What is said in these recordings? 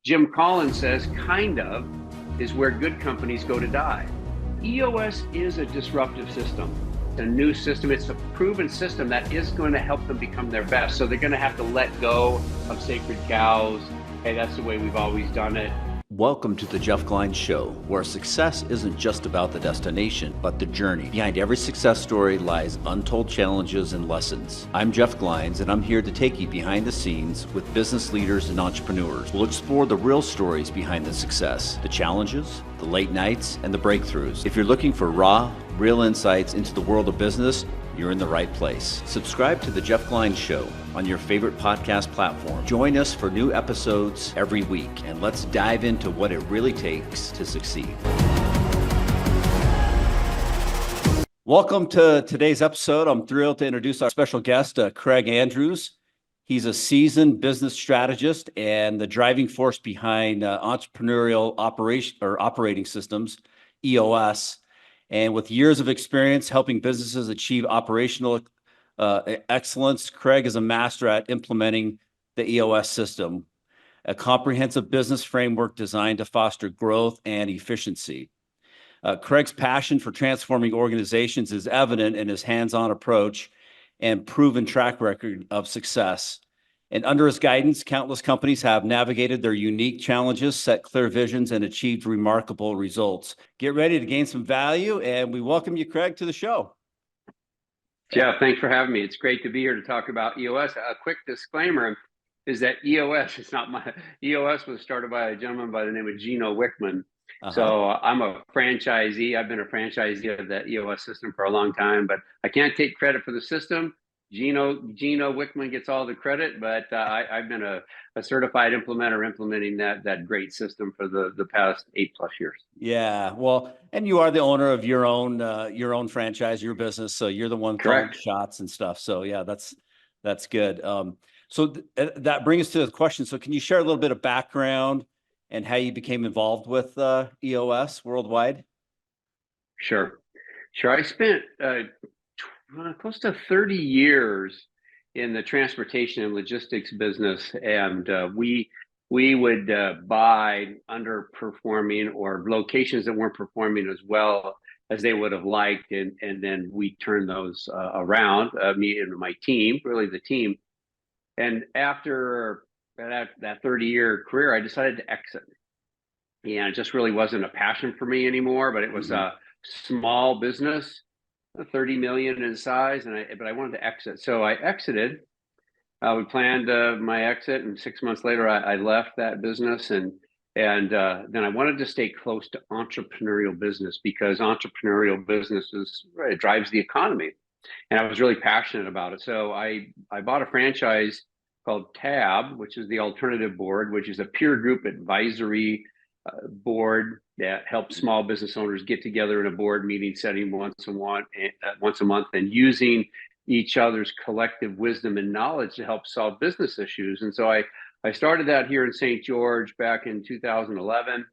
Jim Collins says, kind of is where good companies go to die. EOS is a disruptive system. It's a new system. It's a proven system that is going to help them become their best. So they're going to have to let go of sacred cows. Hey, that's the way we've always done it. Welcome to the Jeff Glines Show, where success isn't just about the destination, but the journey. Behind every success story lies untold challenges and lessons. I'm Jeff Glines, and I'm here to take you behind the scenes with business leaders and entrepreneurs. We'll explore the real stories behind the success, the challenges, the late nights, and the breakthroughs. If you're looking for raw, real insights into the world of business, you're in the right place. Subscribe to the Jeff Glines Show on your favorite podcast platform. Join us for new episodes every week, and let's dive into what it really takes to succeed. Welcome to today's episode. I'm thrilled to introduce our special guest, Craig Andrews. He's a seasoned business strategist and the driving force behind Entrepreneurial Operating Systems, EOS. And with years of experience helping businesses achieve operational excellence, Craig is a master at implementing the EOS system, a comprehensive business framework designed to foster growth and efficiency. Craig's passion for transforming organizations is evident in his hands-on approach and proven track record of success. And under his guidance, countless companies have navigated their unique challenges, set clear visions, and achieved remarkable results. Get ready to gain some value, and we welcome you, Craig, to the show. Jeff, thanks for having me. It's great to be here to talk about EOS. A quick disclaimer is that EOS is not my EOS was started by a gentleman by the name of Gino Wickman. So I'm a franchisee. I've been a franchisee of the EOS system for a long time, but I can't take credit for the system. Gino Wickman gets all the credit, but I've been a certified implementer implementing that great system for the past 8+ years. Yeah, well, and you are the owner of your own franchise, your business, so you're the one calling shots and stuff. So yeah, that's good. So that brings us to the question. So can you share a little bit of background and how you became involved with EOS Worldwide? Sure. I spent close to 30 years in the transportation and logistics business, and we would buy underperforming or locations that weren't performing as well as they would have liked, and then we turned those around, me and my team, really the team. And after that 30-year career, I decided to exit. And it just really wasn't a passion for me anymore, but it was a small business, 30 million in size, but I wanted to exit. So I exited. We planned my exit, and 6 months later, I left that business, and then I wanted to stay close to entrepreneurial business because entrepreneurial business it drives the economy, and I was really passionate about it. So I bought a franchise called TAB, which is the Alternative Board, which is a peer group advisory board that helps small business owners get together in a board meeting setting once a month and using each other's collective wisdom and knowledge to help solve business issues. And so I started that here in St. George back in 2011,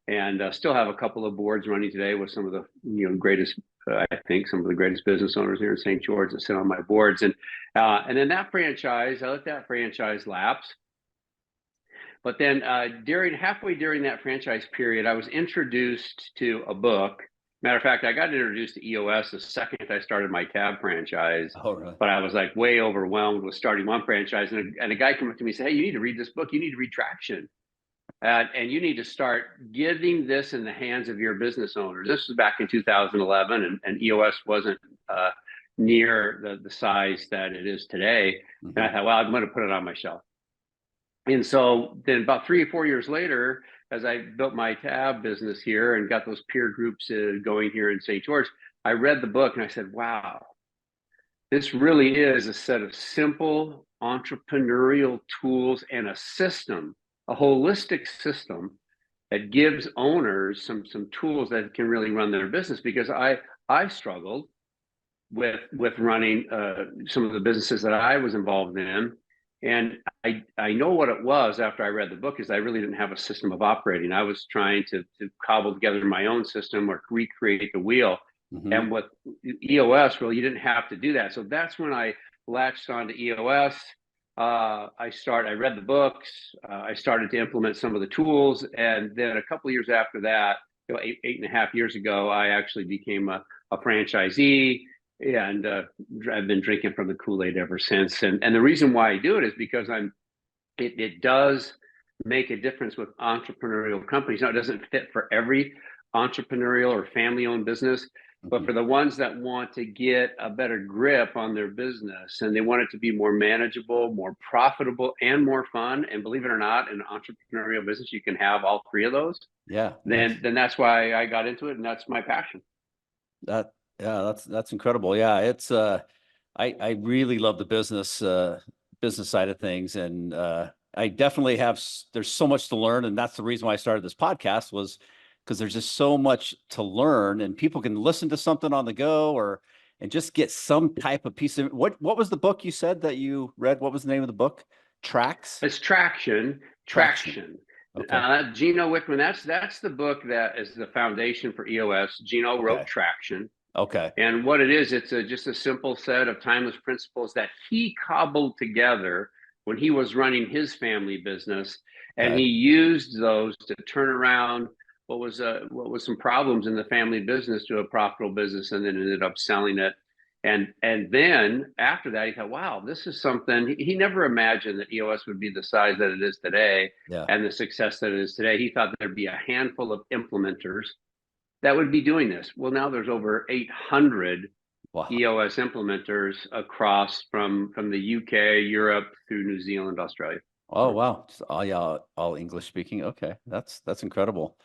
and still have a couple of boards running today with some of the greatest, I think, some of the greatest business owners here in St. George that sit on my boards. And then that franchise, I let that franchise lapse. But then halfway during that franchise period, I was introduced to a book. Matter of fact, I got introduced to EOS the second I started my TAB franchise. Oh, really? But I was like way overwhelmed with starting one franchise. And a guy came up to me and said, "Hey, you need to read this book. You need to read Traction. And you need to start getting this in the hands of your business owners." This was back in 2011, and EOS wasn't near the size that it is today. And I thought, well, I'm going to put it on my shelf. And so then about 3 or 4 years later, as I built my TAB business here and got those peer groups going here in St. George, I read the book and I said, wow, this really is a set of simple entrepreneurial tools and a system, a holistic system that gives owners some tools that can really run their business. Because I struggled with running some of the businesses that I was involved in. And I know what it was after I read the book is I really didn't have a system of operating. I was trying to cobble together my own system or recreate the wheel. And with EOS, well, you didn't have to do that. So that's when I latched on to EOS. I read the books. I started to implement some of the tools, and then a couple of years after that, 8.5 years ago, I actually became a franchisee, and I've been drinking from the Kool-Aid ever since. And the reason why I do it is because it does make a difference with entrepreneurial companies. Now, it doesn't fit for every entrepreneurial or family-owned business, but for the ones that want to get a better grip on their business and they want it to be more manageable, more profitable, and more fun, and believe it or not, in an entrepreneurial business, you can have all three of those. Yeah. Then that's why I got into it, and that's my passion. That's incredible. Yeah, it's I really love the business side of things, and I definitely there's so much to learn, and that's the reason why I started this podcast, was because there's just so much to learn, and people can listen to something on the go and just get some type of piece of what was the book you said that you read? What was the name of the book? Tracks? It's Traction. Okay. Gino Wickman. That's the book that is the foundation for EOS. Gino wrote Okay. Traction. Okay. And what it is, it's just a simple set of timeless principles that he cobbled together when he was running his family business, and he used those to turn around what was some problems in the family business to a profitable business, and then ended up selling it. And then after that, he thought, wow, this is something. He never imagined that EOS would be the size that it is today Yeah. and the success that it is today. He thought there'd be a handful of implementers that would be doing this. Well, now there's over 800 Wow. EOS implementers across from the UK, Europe, through New Zealand, Australia. Oh, wow. Yeah, all English speaking. Okay. That's incredible.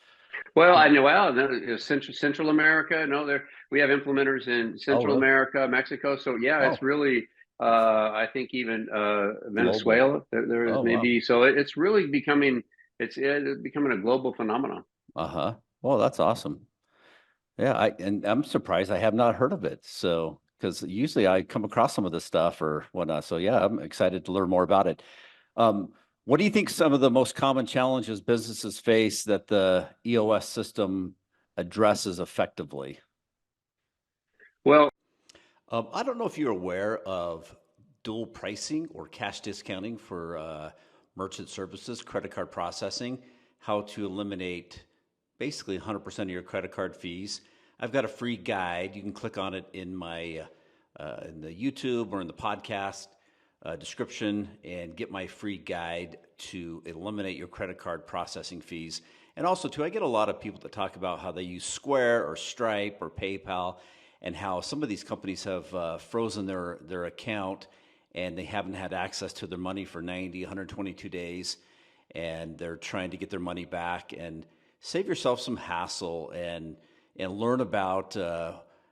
Well, I know. Well, Central America. No, we have implementers in Oh, Central really? America, Mexico. So yeah, it's Oh, really. I think even global. Venezuela. There is Oh, wow. maybe. So it's really becoming. It's becoming a global phenomenon. Uh-huh. Well, that's awesome. Yeah, and I'm surprised I have not heard of it. So, because usually I come across some of this stuff or whatnot. So yeah, I'm excited to learn more about it. Um, what do you think some of the most common challenges businesses face that the EOS system addresses effectively? Well, I don't know if you're aware of dual pricing or cash discounting for merchant services, credit card processing, how to eliminate basically 100% of your credit card fees. I've got a free guide. You can click on it in in the YouTube or in the podcast description and get my free guide to eliminate your credit card processing fees. And also, too, I get a lot of people that talk about how they use Square or Stripe or PayPal, and how some of these companies have frozen their account and they haven't had access to their money for 90, 122 days, and they're trying to get their money back. And save yourself some hassle and learn about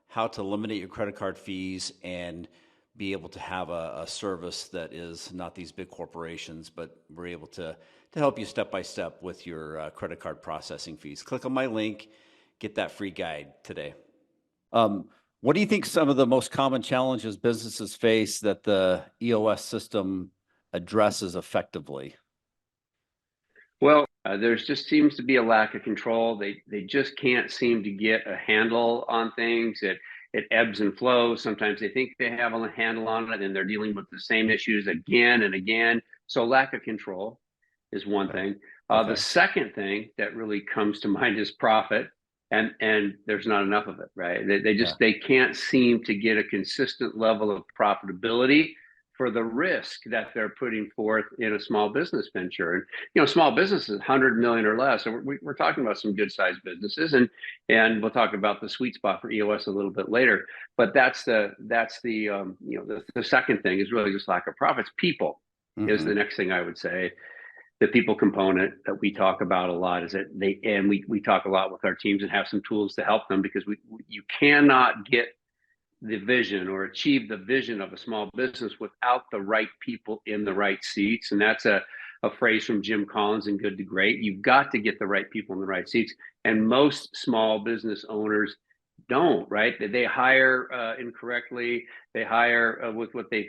how to eliminate your credit card fees and be able to have a service that is not these big corporations, but we're able to help you step by step with your credit card processing fees. Click on my link, get that free guide today. What do you think some of the most common challenges businesses face that the EOS system addresses effectively? Well, there just seems to be a lack of control. They just can't seem to get a handle on things. It ebbs and flows. Sometimes they think they have a handle on it, and they're dealing with the same issues again and again. So lack of control is one thing. The second thing that really comes to mind is profit, and there's not enough of it, right? They can't seem to get a consistent level of profitability for the risk that they're putting forth in a small business venture. And small businesses, 100 million or less. So we're talking about some good sized businesses, and we'll talk about the sweet spot for EOS a little bit later. But that's the second thing is really just lack of profits. People is the next thing I would say. The people component that we talk about a lot is that we talk a lot with our teams and have some tools to help them, because you cannot get the vision or achieve the vision of a small business without the right people in the right seats. And that's a phrase from Jim Collins in Good to Great. You've got to get the right people in the right seats. And most small business owners don't, right? They hire incorrectly. They hire with what they,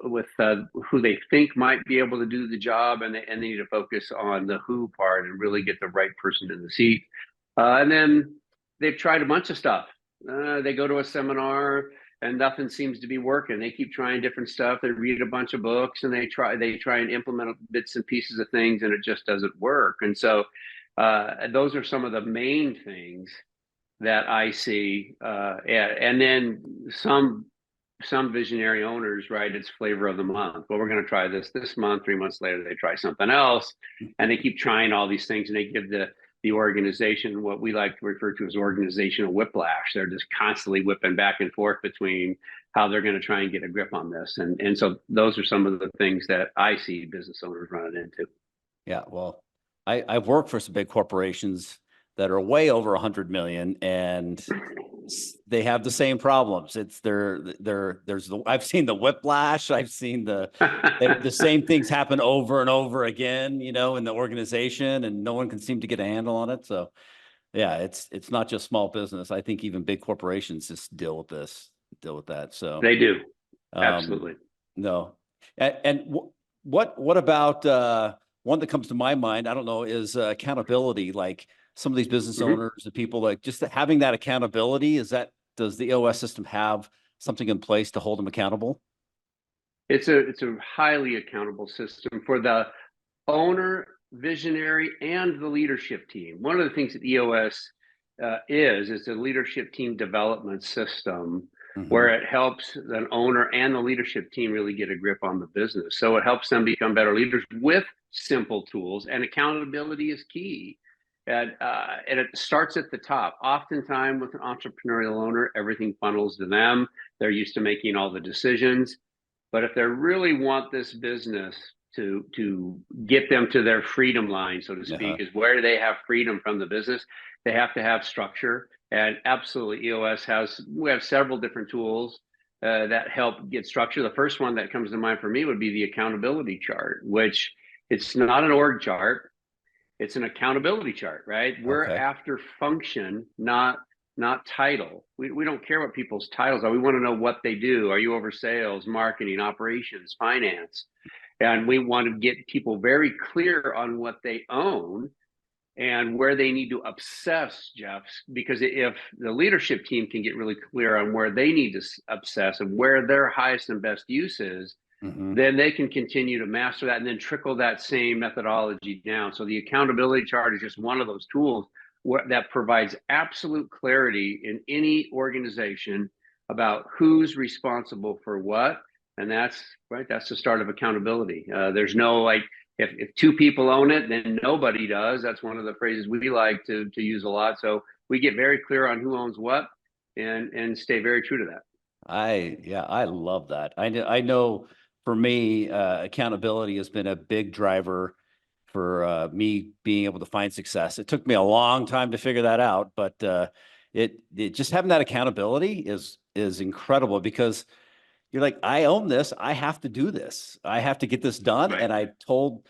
with who they think might be able to do the job, and they need to focus on the who part and really get the right person in the seat. And then they've tried a bunch of stuff. They go to a seminar, and nothing seems to be working. They keep trying different stuff. They read a bunch of books and they try and implement bits and pieces of things, and it just doesn't work. And so those are some of the main things that I see. And then some visionary owners, right? It's flavor of the month. Well, we're going to try this month. 3 months later, they try something else, and they keep trying all these things, and they give the organization what we like to refer to as organizational whiplash. They're just constantly whipping back and forth between how they're going to try and get a grip on this. And so those are some of the things that I see business owners running into. Yeah, well, I've worked for some big corporations that are way over 100 million, and they have the same problems. It's I've seen the whiplash. I've seen the same things happen over and over again, in the organization, and no one can seem to get a handle on it. So yeah, it's not just small business. I think even big corporations just deal with that. So they do. Absolutely. No. And what about one that comes to my mind, I don't know, is accountability. Like some of these business owners and people, like just having that accountability, does the EOS system have something in place to hold them accountable? It's a highly accountable system for the owner, visionary, and the leadership team. One of the things that EOS is a leadership team development system where it helps an owner and the leadership team really get a grip on the business. So it helps them become better leaders with simple tools, and accountability is key. And it starts at the top. Oftentimes with an entrepreneurial owner, everything funnels to them. They're used to making all the decisions. But if they really want this business to get them to their freedom line, so to speak, is where they have freedom from the business, they have to have structure. And absolutely, we have several different tools that help get structure. The first one that comes to mind for me would be the accountability chart, which it's not an org chart. It's an accountability chart, right? We're after function, not title. We don't care what people's titles are. We want to know what they do. Are you over sales, marketing, operations, finance? And we want to get people very clear on what they own and where they need to obsess, Jeff, because if the leadership team can get really clear on where they need to obsess and where their highest and best use is, then they can continue to master that and then trickle that same methodology down. So the accountability chart is just one of those tools that provides absolute clarity in any organization about who's responsible for what. And that's the start of accountability. There's no if two people own it, then nobody does. That's one of the phrases we like to use a lot. So we get very clear on who owns what and stay very true to that. I love that. I know for me, accountability has been a big driver for me being able to find success. It took me a long time to figure that out, but it just having that accountability is incredible, because you're like, I own this. I have to do this. I have to get this done. Right. And I told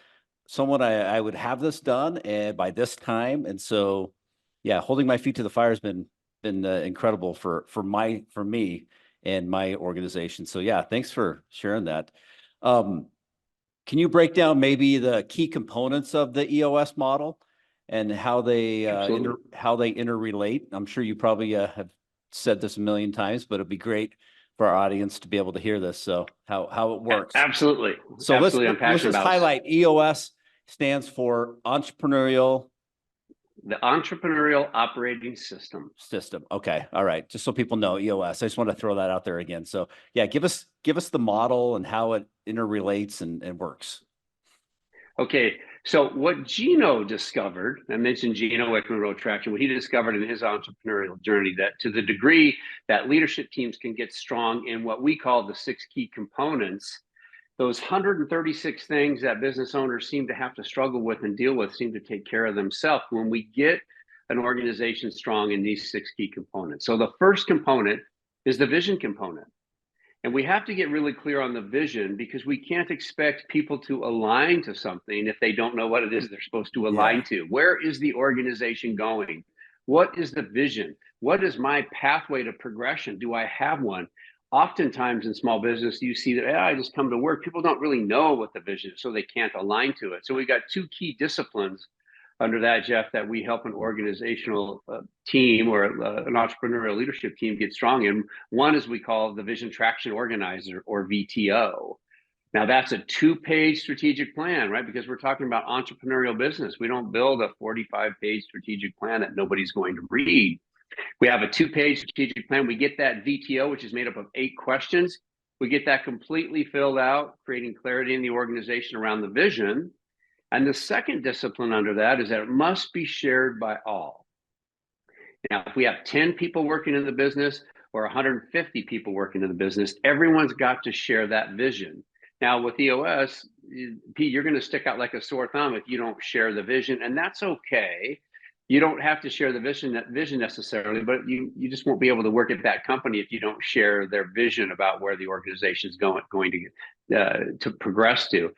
someone I would have this done and by this time. And so, yeah, holding my feet to the fire has been incredible for me and my organization. So yeah, thanks for sharing that. Can you break down maybe the key components of the EOS model and how they interrelate? I'm sure you probably have said this a million times, but it'd be great for our audience to be able to hear this. So how it works. Absolutely. So absolutely. let's just highlight EOS stands for Entrepreneurial. The Entrepreneurial Operating System. Okay. All right. Just so people know EOS. I just want to throw that out there again. So yeah, give us the model and how it interrelates and works. Okay. So what Gino discovered, I mentioned Gino at Road Traction, what he discovered in his entrepreneurial journey, that to the degree that leadership teams can get strong in what we call the 6 key components, those 136 things that business owners seem to have to struggle with and deal with seem to take care of themselves when we get an organization strong in these 6 key components. So the first component is the vision component. And we have to get really clear on the vision, because we can't expect people to align to something if they don't know what it is they're supposed to align to. Where is the organization going? What is the vision? What is my pathway to progression? Do I have one? Oftentimes in small business, you see that I just come to work. People don't really know what the vision is, so they can't align to it. So we got 2 key disciplines under that, Jeff, that we help an organizational team or an entrepreneurial leadership team get strong in. One is we call the Vision Traction Organizer, or VTO. Now, that's a 2-page strategic plan, right? Because we're talking about entrepreneurial business. We don't build a 45-page strategic plan that nobody's going to read. We have a 2-page strategic plan. We get that VTO, which is made up of 8 questions. We get that completely filled out, creating clarity in the organization around the vision. And the second discipline under that is that it must be shared by all. Now, if we have 10 people working in the business or 150 people working in the business, everyone's got to share that vision. Now, with EOS, Pete, you're going to stick out like a sore thumb if you don't share the vision, and that's okay. You don't have to share the vision necessarily, but you just won't be able to work at that company if you don't share their vision about where the organization is going to progress to.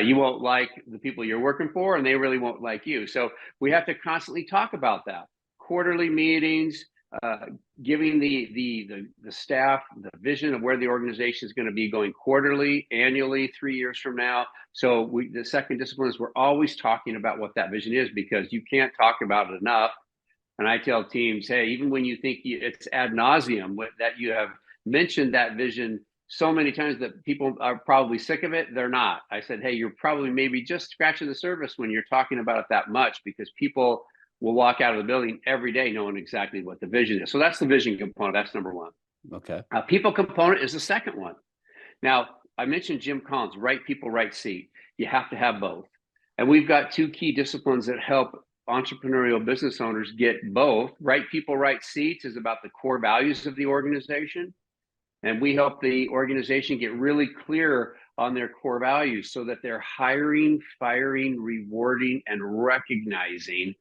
You won't like the people you're working for, and they really won't like you. So we have to constantly talk about that. Quarterly meetings, giving the staff the vision of where the organization is going to be going quarterly, annually, 3 years from now. So the second discipline is we're always talking about what that vision is, because you can't talk about it enough. And I tell teams, hey, even when you think it's ad nauseum that you have mentioned that vision so many times that people are probably sick of it, they're not. I said, hey, you're probably maybe just scratching the surface when you're talking about it that much, because people will walk out of the building every day knowing exactly what the vision is. So that's the vision component. That's number one. Okay. People component is the second one. Now, I mentioned Jim Collins, right people, right seat. You have to have both. And we've got 2 key disciplines that help entrepreneurial business owners get both. Right people, right seats is about the core values of the organization. And we help the organization get really clear on their core values so that they're hiring, firing, rewarding, and recognizing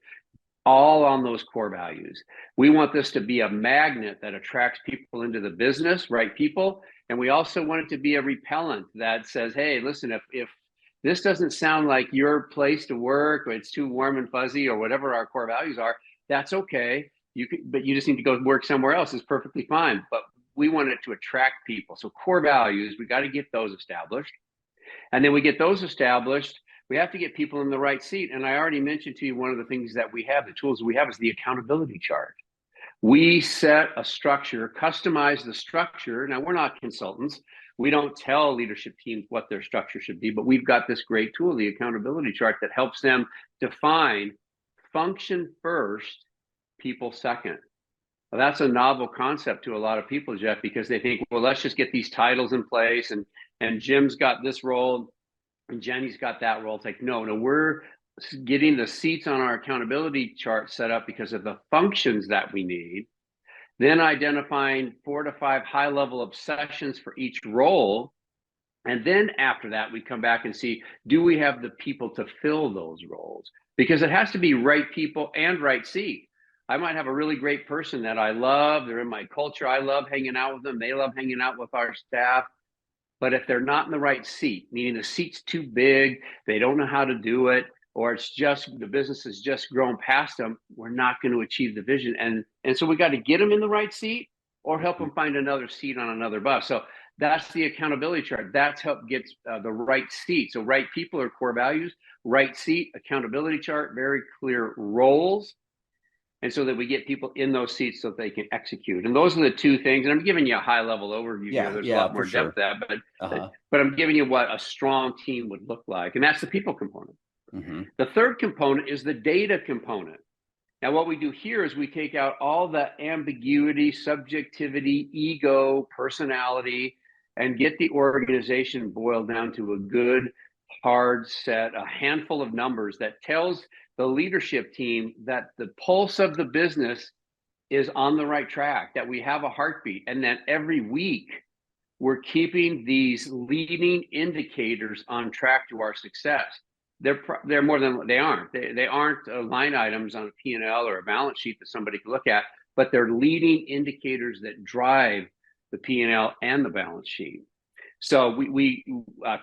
all on those core values. We want this to be a magnet that attracts people into the business, right people. And we also want it to be a repellent that says, hey, listen, if this doesn't sound like your place to work, or it's too warm and fuzzy, or whatever our core values are, that's okay. But you just need to go work somewhere else. It's perfectly fine. But we want it to attract people. So core values, we got to get those established. And then we get those established, we have to get people in the right seat. And I already mentioned to you, one of the things that we have, the tools we have, is the accountability chart. We set a structure, customize the structure. Now, we're not consultants. We don't tell leadership teams what their structure should be, but we've got this great tool, the accountability chart, that helps them define function first, people second. Well, that's a novel concept to a lot of people, Jeff, because they think, well, let's just get these titles in place, and Jim's got this role and Jenny's got that role. It's like, no, we're getting the seats on our accountability chart set up because of the functions that we need, then identifying 4 to 5 high-level obsessions for each role. And then after that, we come back and see, do we have the people to fill those roles? Because it has to be right people and right seat. I might have a really great person that I love. They're in my culture. I love hanging out with them. They love hanging out with our staff. But if they're not in the right seat, meaning the seat's too big, they don't know how to do it, or it's just the business has just grown past them, we're not going to achieve the vision. And so we got to get them in the right seat or help them find another seat on another bus. So that's the accountability chart. That's help get the right seat. So right people are core values, right seat, accountability chart, very clear roles. And so that we get people in those seats so that they can execute. And those are the 2 things. And I'm giving you a high level overview here. There's a lot more depth to that, but I'm giving you what a strong team would look like. And that's the people component. Mm-hmm. The third component is the data component. Now, what we do here is we take out all the ambiguity, subjectivity, ego, personality, and get the organization boiled down to a good, hard set, a handful of numbers that tells the leadership team that the pulse of the business is on the right track, that we have a heartbeat, and that every week we're keeping these leading indicators on track to our success. They're more than they aren't. They aren't line items on a P&L or a balance sheet that somebody can look at, but they're leading indicators that drive the P&L and the balance sheet. So we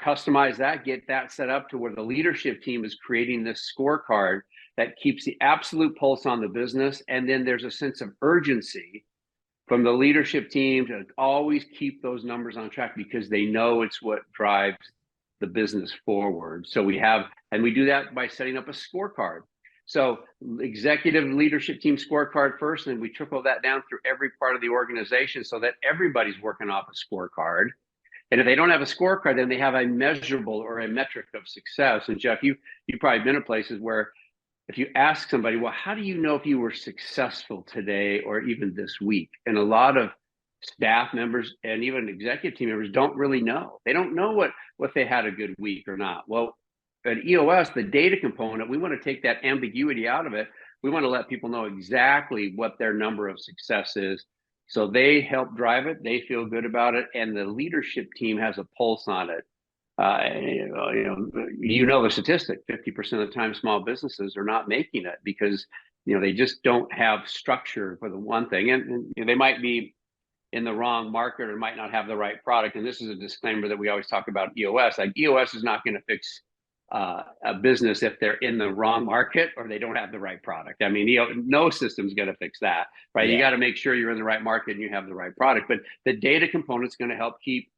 customize that, get that set up to where the leadership team is creating this scorecard that keeps the absolute pulse on the business. And then there's a sense of urgency from the leadership team to always keep those numbers on track because they know it's what drives the business forward. So we do that by setting up a scorecard. So executive leadership team scorecard first, and we trickle that down through every part of the organization so that everybody's working off a scorecard. And if they don't have a scorecard, then they have a measurable or a metric of success. And Jeff, you've probably been in places where if you ask somebody, well, how do you know if you were successful today or even this week? And a lot of staff members and even executive team members don't really know. They don't know what they had a good week or not. Well, at EOS, the data component, we want to take that ambiguity out of it. We want to let people know exactly what their number of success is. So they help drive it. They feel good about it. And the leadership team has a pulse on it. You know the statistic, 50% of the time small businesses are not making it because they just don't have structure for the one thing, and they might be in the wrong market or might not have the right product. And this is a disclaimer that we always talk about EOS. Like EOS is not going to fix a business if they're in the wrong market or they don't have the right product. I mean, no system's going to fix that, right? Yeah. You got to make sure you're in the right market and you have the right product. But the data component is going to help keep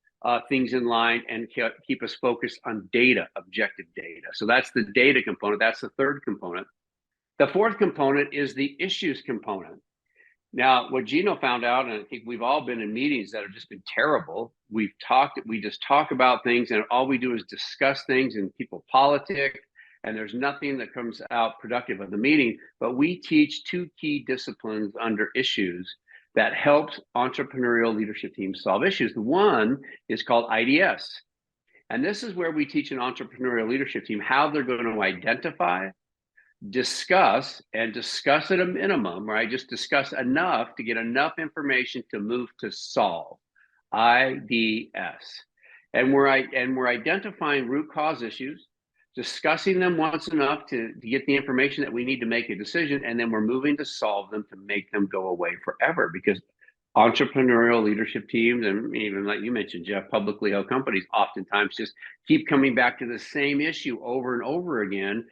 things in line and keep us focused on data, objective data. So that's the data component. That's the third component. The fourth component is the issues component. Now, what Gino found out, and I think we've all been in meetings that have just been terrible. We just talk about things, and all we do is discuss things, and people politic, and there's nothing that comes out productive of the meeting. But we teach two key disciplines under issues that helps entrepreneurial leadership teams solve issues. The one is called IDS. And this is where we teach an entrepreneurial leadership team how they're going to identify, discuss at a minimum, right? Just discuss enough to get enough information to move to solve, IDS. And we're identifying root cause issues, discussing them once enough to get the information that we need to make a decision, and then we're moving to solve them to make them go away forever. Because entrepreneurial leadership teams, and even like you mentioned, Jeff, publicly held companies oftentimes just keep coming back to the same issue over and over again.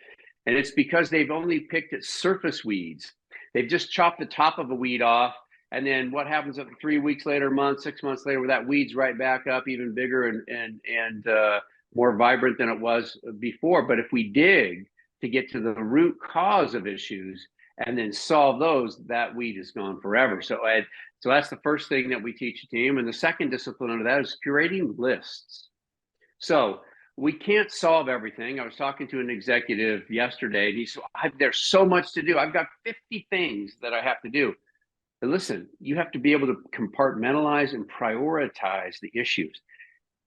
And it's because they've only picked at surface weeds. They've just chopped the top of a weed off. And then what happens 3 weeks later, month, 6 months later, where that weed's right back up, even bigger and more vibrant than it was before. But if we dig to get to the root cause of issues and then solve those, that weed is gone forever. So that's the first thing that we teach a team. And the second discipline under that is curating lists. So we can't solve everything. I was talking to an executive yesterday, and he said, there's so much to do. I've got 50 things that I have to do. But listen, you have to be able to compartmentalize and prioritize the issues.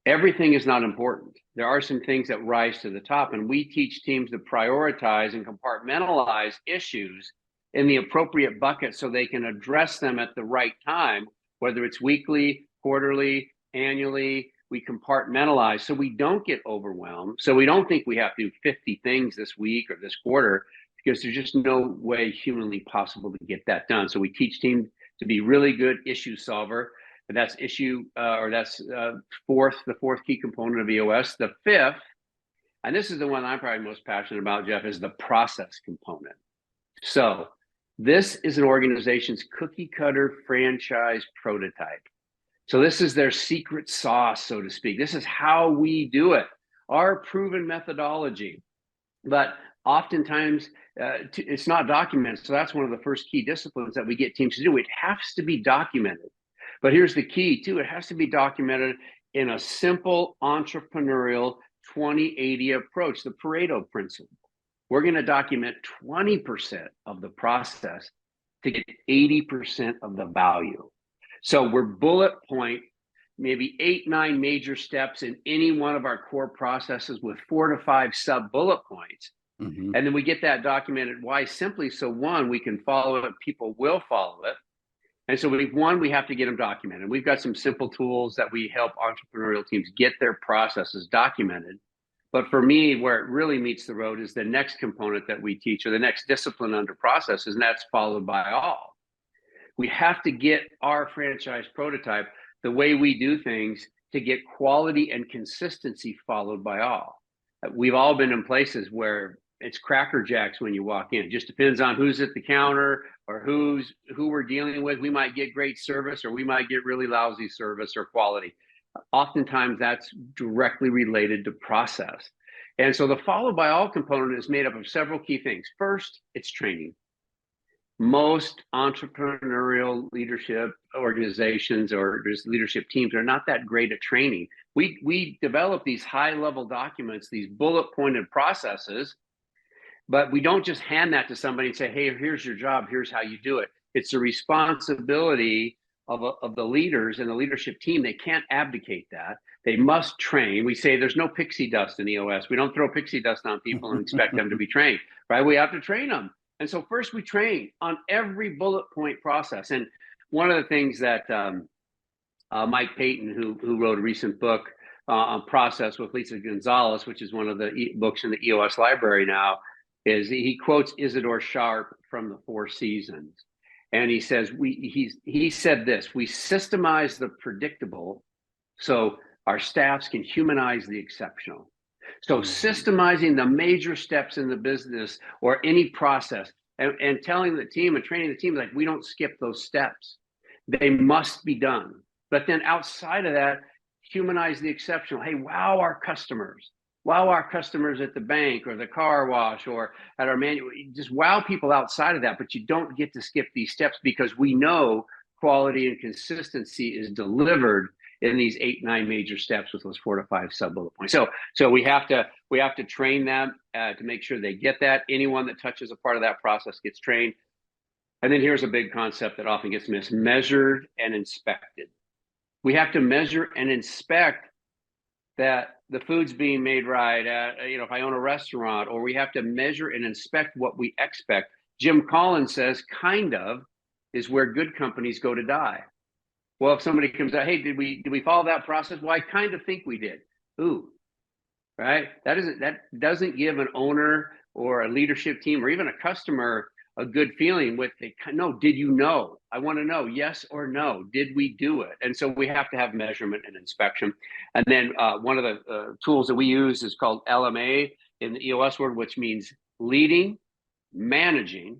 Everything is not important. There are some things that rise to the top, and we teach teams to prioritize and compartmentalize issues in the appropriate bucket so they can address them at the right time, whether it's weekly, quarterly, annually. We compartmentalize so we don't get overwhelmed. So we don't think we have to do 50 things this week or this quarter, because there's just no way humanly possible to get that done. So we teach teams to be really good issue solver. And that's the fourth key component of EOS. The fifth, and this is the one I'm probably most passionate about, Jeff, is the process component. So this is an organization's cookie cutter franchise prototype. So this is their secret sauce, so to speak. This is how we do it, our proven methodology. But oftentimes it's not documented. So that's one of the first key disciplines that we get teams to do. It has to be documented. But here's the key too. It has to be documented in a simple entrepreneurial 20-80 approach, the Pareto principle. We're going to document 20% of the process to get 80% of the value. So we're bullet point, maybe 8-9 major steps in any one of our core processes with 4 to 5 sub bullet points. Mm-hmm. And then we get that documented. Why? Simply so, one, we can follow it, people will follow it. And so we have to get them documented. We've got some simple tools that we help entrepreneurial teams get their processes documented. But for me, where it really meets the road is the next component that we teach, or the next discipline under processes, and that's followed by all. We have to get our franchise prototype, the way we do things, to get quality and consistency followed by all. We've all been in places where it's Cracker Jacks when you walk in. It just depends on who's at the counter or who we're dealing with. We might get great service, or we might get really lousy service or quality. Oftentimes that's directly related to process. And so the followed by all component is made up of several key things. First, it's training. Most entrepreneurial leadership organizations or just leadership teams are not that great at training. We develop these high-level documents, these bullet-pointed processes, but we don't just hand that to somebody and say, hey, here's your job, here's how you do it. It's the responsibility of the leaders and the leadership team. They can't abdicate that. They must train. We say there's no pixie dust in EOS. We don't throw pixie dust on people and expect them to be trained, right? We have to train them. And so first we train on every bullet point process. And one of the things that Mike Payton, who wrote a recent book on process with Lisa Gonzalez, which is one of the books in the EOS library now, is he quotes Isidore Sharp from the Four Seasons. And he says, he said this: we systemize the predictable so our staffs can humanize the exceptional. So systemizing the major steps in the business or any process and telling the team and training the team, like, we don't skip those steps. They must be done. But then outside of that, humanize the exceptional. Hey, wow our customers. Wow our customers at the bank or the car wash or at our manual. Just wow people outside of that, but you don't get to skip these steps because we know quality and consistency is delivered in these 8-9 major steps with those 4 to 5 sub bullet points. So we have to train them to make sure they get that. Anyone that touches a part of that process gets trained. And then here's a big concept that often gets missed: measured and inspected. We have to measure and inspect that the food's being made right. If I own a restaurant, or we have to measure and inspect what we expect. Jim Collins says, kind of is where good companies go to die. Well, if somebody comes out, hey, did we follow that process? Well, I kind of think we did. Ooh, right? That doesn't give an owner or a leadership team or even a customer a good feeling with it. No, did you know? I want to know, yes or no. Did we do it? And so we have to have measurement and inspection. And then one of the tools that we use is called LMA in the EOS world, which means leading, managing.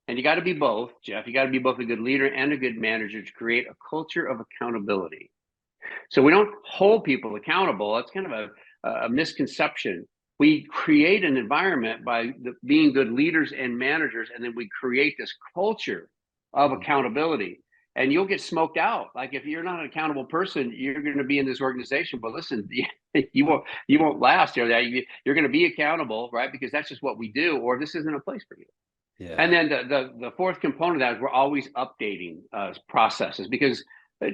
And you got to be both, Jeff. You got to be both a good leader and a good manager to create a culture of accountability. So we don't hold people accountable. That's kind of a misconception. We create an environment by being good leaders and managers, and then we create this culture of accountability. And you'll get smoked out. Like, if you're not an accountable person, you're going to be in this organization. But listen, you won't last here. You're going to be accountable, right? Because that's just what we do. Or this isn't a place for you. Yeah. And then the fourth component of that is we're always updating processes, because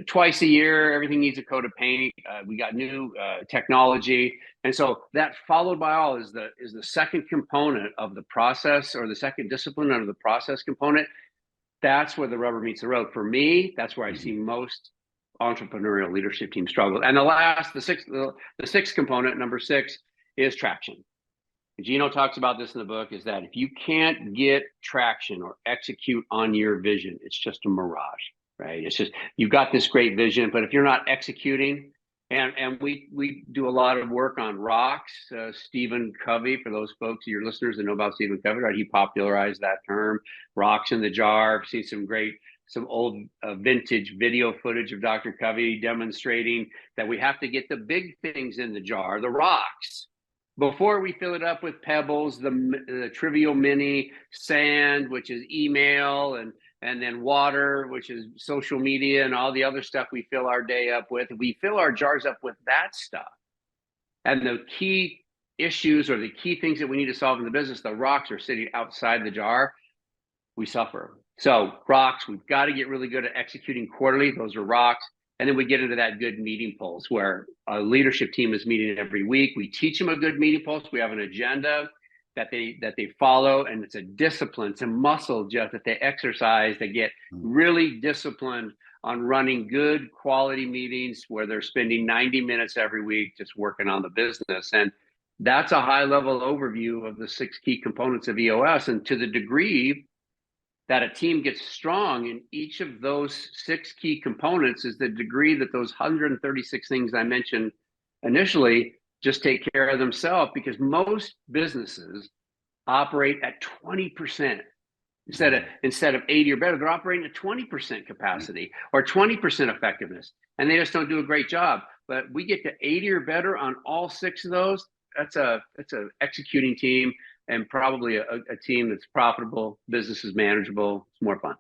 twice a year, everything needs a coat of paint. We got new technology. And so that followed by all is the second component of the process, or the second discipline under the process component. That's where the rubber meets the road. For me, that's where I see most entrepreneurial leadership teams struggle. And the sixth component, number 6, is traction. Gino talks about this in the book, is that if you can't get traction or execute on your vision, it's just a mirage. Right? It's just, you've got this great vision, but if you're not executing, and we do a lot of work on rocks. Stephen Covey, for those folks, your listeners that know about Stephen Covey, right? He popularized that term, rocks in the jar. I've seen some old vintage video footage of Dr. Covey demonstrating that we have to get the big things in the jar, the rocks, before we fill it up with pebbles, the trivial mini, sand, which is email, and then water, which is social media, and all the other stuff we fill our day up with. We fill our jars up with that stuff. And the key issues or the key things that we need to solve in the business, the rocks are sitting outside the jar. We suffer. So rocks, we've got to get really good at executing quarterly. Those are rocks. And then we get into that good meeting pulse, where a leadership team is meeting every week. We teach them a good meeting pulse. We have an agenda that they follow, and it's a discipline, it's a muscle, Jeff, that they exercise. They get really disciplined on running good quality meetings where they're spending 90 minutes every week just working on the business. And that's a high level overview of the 6 key components of EOS. And to the degree that a team gets strong in each of those 6 key components is the degree that those 136 things I mentioned initially just take care of themselves, because most businesses operate at 20%. Instead of 80 or better, they're operating at 20% capacity or 20% effectiveness, and they just don't do a great job. But we get to 80 or better on all 6 of those, that's a executing team, and probably a team that's profitable, business is manageable, it's more fun.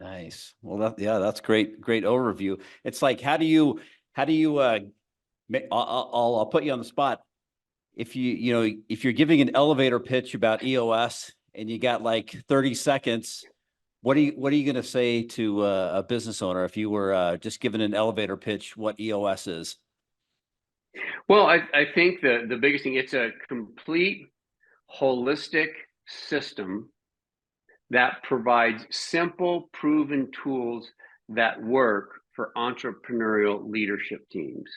Nice. Well, that's great overview. It's like, how do you I'll put you on the spot. If if you're giving an elevator pitch about EOS and you got like 30 seconds, what are you going to say to a business owner if you were just given an elevator pitch what EOS is? Well, I think the biggest thing, it's a complete holistic system that provides simple, proven tools that work for entrepreneurial leadership teams.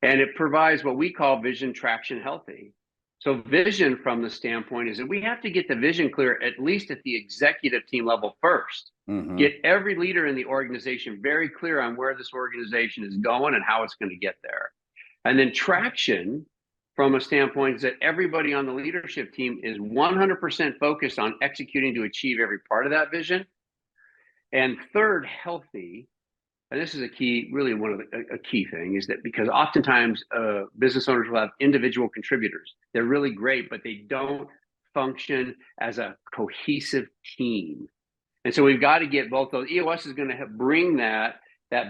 And it provides what we call vision traction healthy. So vision from the standpoint is that we have to get the vision clear, at least at the executive team level first. Mm-hmm. Get every leader in the organization very clear on where this organization is going and how it's going to get there. And then traction from a standpoint is that everybody on the leadership team is 100% focused on executing to achieve every part of that vision. And third, healthy. And this is a key, really one of a key thing, is that because oftentimes business owners will have individual contributors. They're really great, but they don't function as a cohesive team. And so we've got to get both those. EOS is going to bring that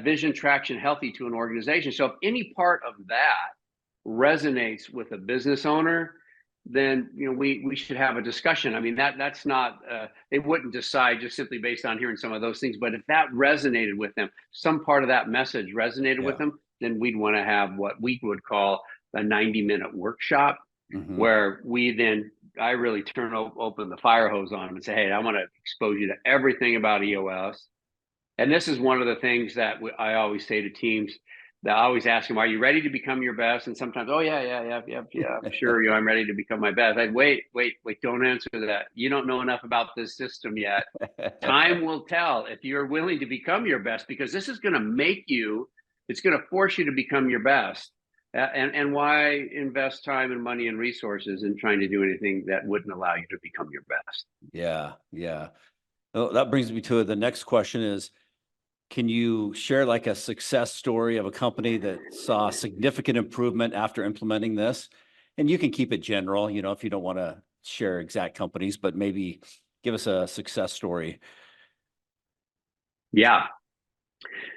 vision traction healthy to an organization. So if any part of that resonates with a business owner, then we should have a discussion. I mean, that's not they wouldn't decide just simply based on hearing some of those things, but if that resonated with them, some part of that message resonated with them, then we'd want to have what we would call a 90-minute workshop, where I really turn open the fire hose on them and say, hey, I want to expose you to everything about EOS. And this is one of the things that I always say to teams. That I always ask them, are you ready to become your best? And sometimes, oh yeah, sure, I'm ready to become my best. Wait, don't answer that. You don't know enough about this system yet. Time will tell if you're willing to become your best, because this is going to make you, it's going to force you to become your best. And why invest time and money and resources in trying to do anything that wouldn't allow you to become your best? Yeah. Oh, that brings me to the next question is, can you share like a success story of a company that saw significant improvement after implementing this? And you can keep it general, if you don't want to share exact companies, but maybe give us a success story. Yeah.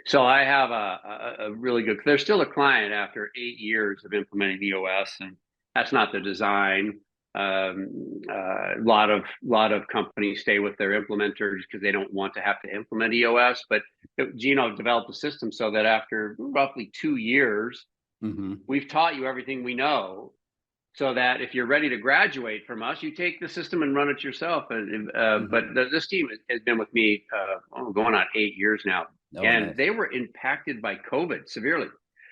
So I have a really good, they're still a client after 8 years of implementing EOS, and that's not the design. A lot of companies stay with their implementers because they don't want to have to implement EOS. But Gino developed a system so that after roughly 2 years, we've taught you everything we know, so that if you're ready to graduate from us, you take the system and run it yourself. But this team has been with me going on 8 years now, and nice. They were impacted by COVID severely.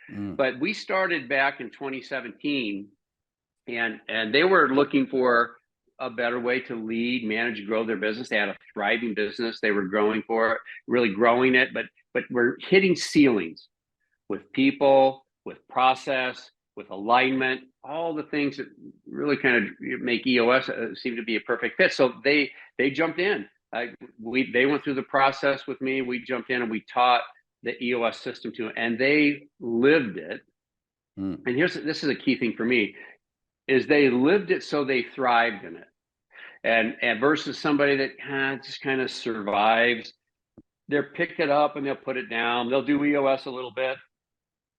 But we started back in 2017. And they were looking for a better way to lead, manage, grow their business. They had a thriving business. They were really growing it, but we're hitting ceilings with people, with process, with alignment, all the things that really kind of make EOS seem to be a perfect fit. So they jumped in. They went through the process with me. We jumped in and we taught the EOS system to them, and they lived it. And this is a key thing for me, is they lived it, so they thrived in it. And versus somebody that just kind of survives, they'll pick it up and they'll put it down. They'll do EOS a little bit.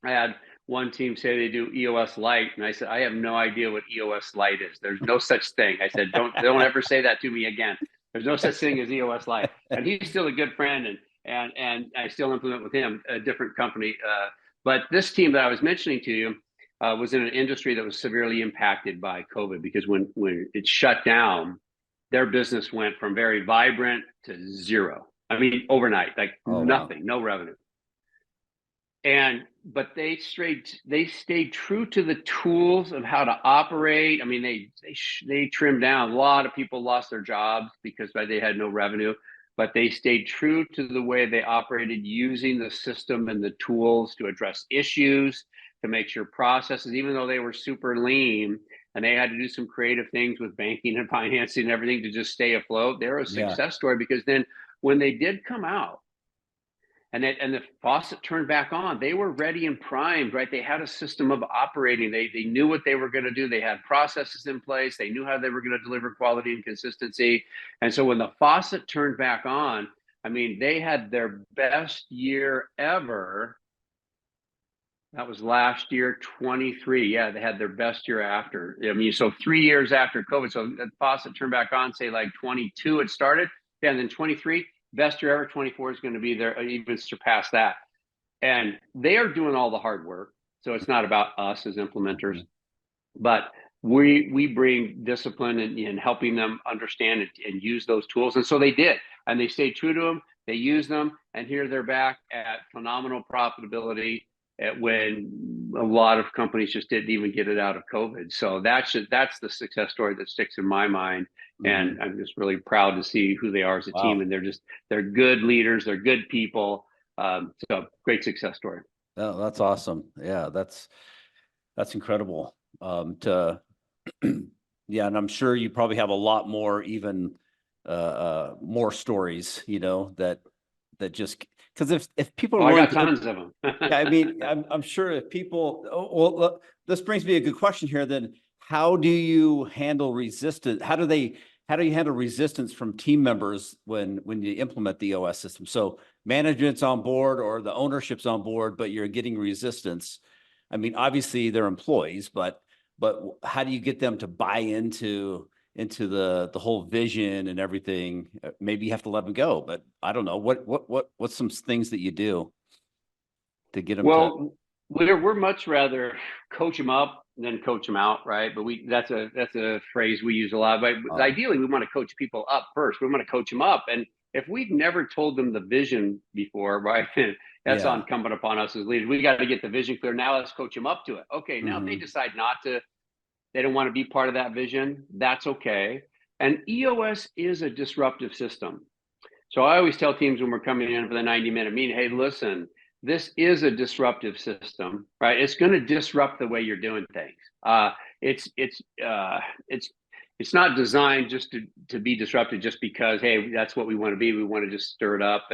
I had one team say they do EOS Lite, and I said, I have no idea what EOS Lite is. There's no such thing. I said, don't ever say that to me again. There's no such thing as EOS Lite. And he's still a good friend, and I still implement with him, a different company. But this team that I was mentioning to you, was in an industry that was severely impacted by COVID, because when it shut down, their business went from very vibrant to zero. I mean, overnight, nothing, wow. No revenue. But they stayed true to the tools of how to operate. I mean, they trimmed down. A lot of people lost their jobs because they had no revenue, but they stayed true to the way they operated, using the system and the tools to address issues, to make sure processes, even though they were super lean and they had to do some creative things with banking and financing and everything to just stay afloat. They're a success story, because then when they did come out and the faucet turned back on. They were ready and primed, right? They had a system of operating. They knew what they were going to do. They had processes in place. They knew how they were going to deliver quality and consistency. And so when the faucet turned back on, I mean, they had their best year ever. That was last year, 23. Yeah, they had their best year after. I mean, so 3 years after COVID. So the faucet turned back on, say like 22 it started. Yeah, and then 23, best year ever. 24 is going to be there, even surpass that. And they are doing all the hard work. So it's not about us as implementers, but we bring discipline in helping them understand and use those tools. And so they did, and they stayed true to them. They use them, and here they're back at phenomenal profitability at when a lot of companies just didn't even get it out of COVID. So that's the success story that sticks in my mind. And I'm just really proud to see who they are as a team. And they're good leaders. They're good people. So great success story. Oh, that's awesome. Yeah, that's incredible. Yeah, and I'm sure you probably have a lot more, even more stories, you know, that just because if people are I got tons of them. Yeah, I mean, I'm sure if people, well, this brings me a good question here. Then, how do you handle resistance? How do you handle resistance from team members when you implement the EOS system? So management's on board or the ownership's on board, but you're getting resistance. I mean, obviously they're employees, but how do you get them to buy into the whole vision and everything? Maybe you have to let them go, but I don't know. What's some things that you do to get them to? We're much rather coach them up than coach them out, right? But that's a phrase we use a lot. But ideally, we want to coach people up first. We want to coach them up, and if we've never told them the vision before, right? That's incumbent upon us as leaders. We got to get the vision clear. Now let's coach them up to it. Okay, now if they decide not to, they don't want to be part of that vision, that's okay. And EOS is a disruptive system. So I always tell teams when we're coming in for the 90-minute meeting, hey, listen, this is a disruptive system, right? It's going to disrupt the way you're doing things. It's not designed just to be disrupted just because, hey, that's what we want to be. We want to just stir it up,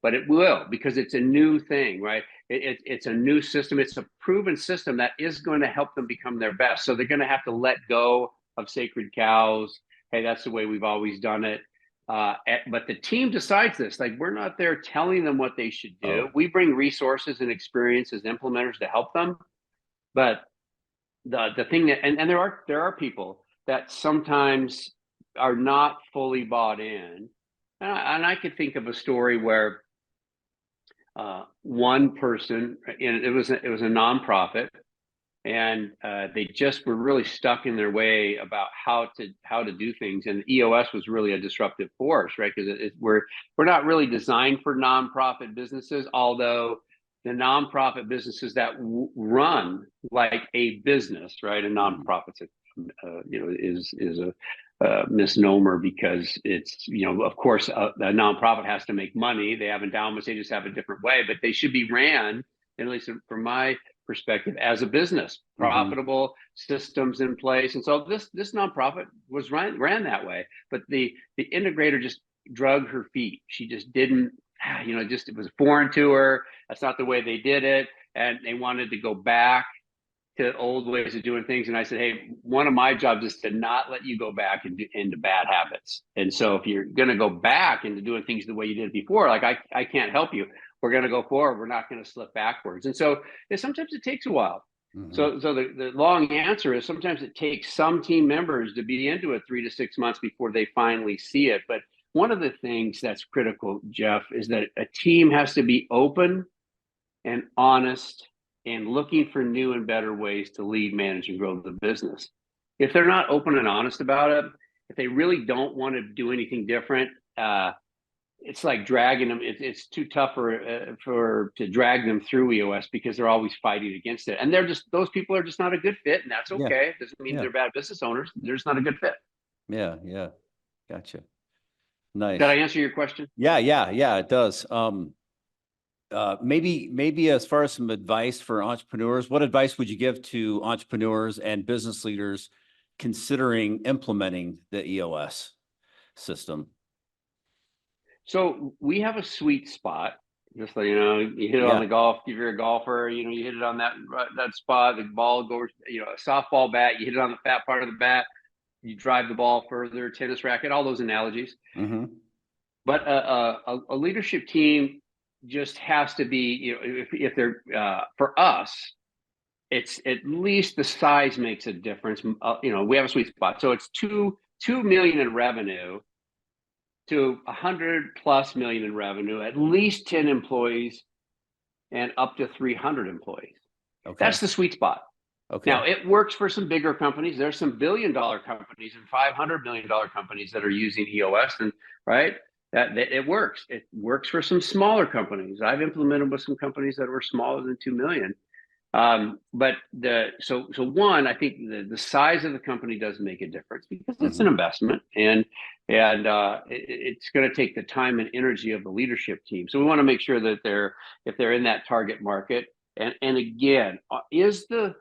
but it will, because it's a new thing, right? It's a new system. It's a proven system that is going to help them become their best. So they're going to have to let go of sacred cows. Hey, that's the way we've always done it. But the team decides this. Like, we're not there telling them what they should do. We bring resources and experience as implementers to help them. But the thing that and there are people that sometimes are not fully bought in. And I could think of a story where one person, and it was a nonprofit, and they just were really stuck in their way about how to do things. And EOS was really a disruptive force, right? Because we're not really designed for nonprofit businesses, although the nonprofit businesses that run like a business, right? A nonprofit's is a misnomer, because it's, of course, a nonprofit has to make money. They have endowments. They just have a different way, but they should be ran, at least from my perspective, as a business, profitable systems in place. And so this nonprofit was ran that way, but the integrator just drug her feet. She just didn't, it was foreign to her. That's not the way they did it. And they wanted to go back to old ways of doing things. And I said, hey, one of my jobs is to not let you go back into bad habits. And so if you're going to go back into doing things the way you did before, like I can't help you. We're going to go forward. We're not going to slip backwards. And so sometimes it takes a while. So the long answer is sometimes it takes some team members to be into it 3 to 6 months before they finally see it. But one of the things that's critical, Jeff, is that a team has to be open and honest and looking for new and better ways to lead, manage, and grow the business. If they're not open and honest about it, if they really don't want to do anything different, it's like dragging them. It's too tough to drag them through EOS, because they're always fighting against it. And those people are just not a good fit, and that's okay. It doesn't mean they're bad business owners. They're just not a good fit. Yeah. Gotcha. Nice. Did I answer your question? Yeah, it does. Maybe as far as some advice for entrepreneurs, what advice would you give to entrepreneurs and business leaders considering implementing the EOS system? So we have a sweet spot Just so you know, you hit it on Yeah. the golf. If you're a golfer, you know, you hit it on that spot. The ball goes, you know, a softball bat. You hit it on the fat part of the bat. You drive the ball further. Tennis racket. All those analogies. Mm-hmm. But a leadership team just has to be, you know, if they're for us, it's at least the size makes a difference. You know, we have a sweet spot, so it's two million in revenue to 100+ million in revenue, at least 10 employees, and up to 300 employees. Okay. That's the sweet spot. Now, Okay. it works for some bigger companies. There's some billion-dollar companies and $500 million companies that are using EOS, and right, that it works. It works for some smaller companies. I've implemented with some companies that were smaller than 2 million. But so one, I think the size of the company does make a difference because it's an Mm-hmm. investment, and it's going to take the time and energy of the leadership team. So we want to make sure that if they're in that target market, and again, is the